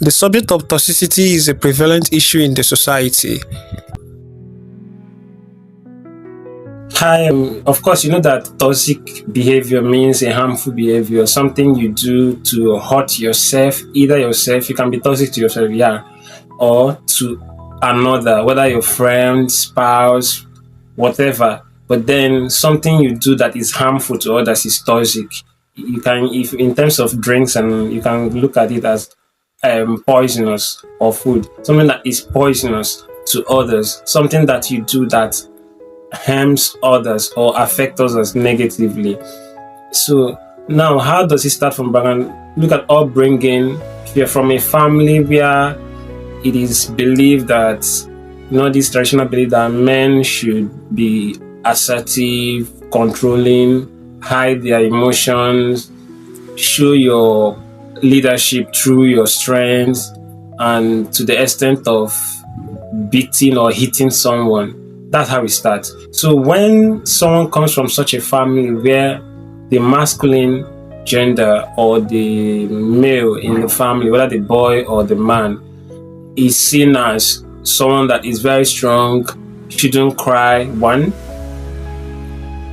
The subject of toxicity is a prevalent issue in the society. Hi, of course, you know that toxic behavior means a harmful behavior, something you do to hurt yourself, either yourself, you can be toxic to yourself, yeah, or to another, whether your friend, spouse, whatever. But then something you do that is harmful to others is toxic. You can, if in terms of drinks, and you can look at it as poisonous, or food, something that is poisonous to others, something that you do that harms others or affect others negatively. So now, how does it start from background? Look at upbringing. If you're from a family where it is believed that, this traditional belief that men should be assertive, controlling, hide their emotions, show your leadership through your strengths, and to the extent of beating or hitting someone. That's how it starts. So when someone comes from such a family where the masculine gender or the male in the family, whether the boy or the man, is seen as someone that is very strong, shouldn't cry, one,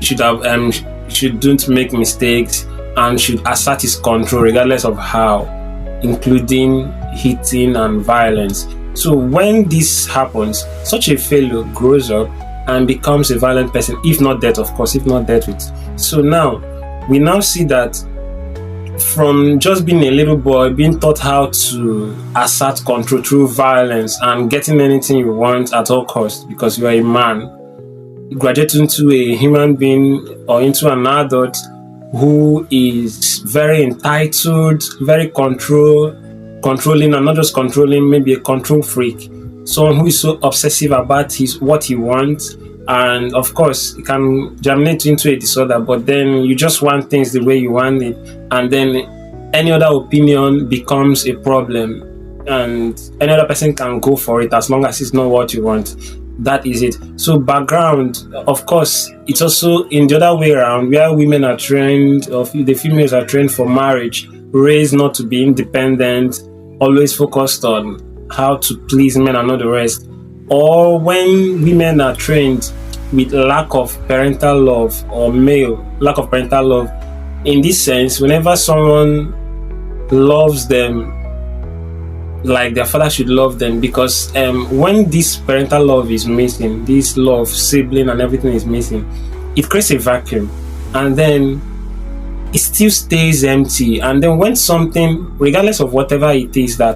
shouldn't make mistakes, and should assert his control regardless of how, including hitting and violence. So when this happens, such a fellow grows up and becomes a violent person, if not dead, of course, if not dead with. So now, we now see that from just being a little boy, being taught how to assert control through violence and getting anything you want at all costs because you are a man, graduate into a human being or into an adult who is very entitled, very controlling, and not just controlling, maybe a control freak, someone who is so obsessive about what he wants, and of course it can germinate into a disorder. But then you just want things the way you want it, and then any other opinion becomes a problem, and any other person can go for it as long as it's not what you want. That is it. So background, of course, it's also in the other way around, where women are trained, or the females are trained for marriage, raised not to be independent, always focused on how to please men and not the rest. Or when women are trained with lack of parental love, or male lack of parental love, in this sense, whenever someone loves them like their father should love them, because when this parental love is missing, this love, sibling and everything is missing, it creates a vacuum, and then it still stays empty. And then when something, regardless of whatever it is that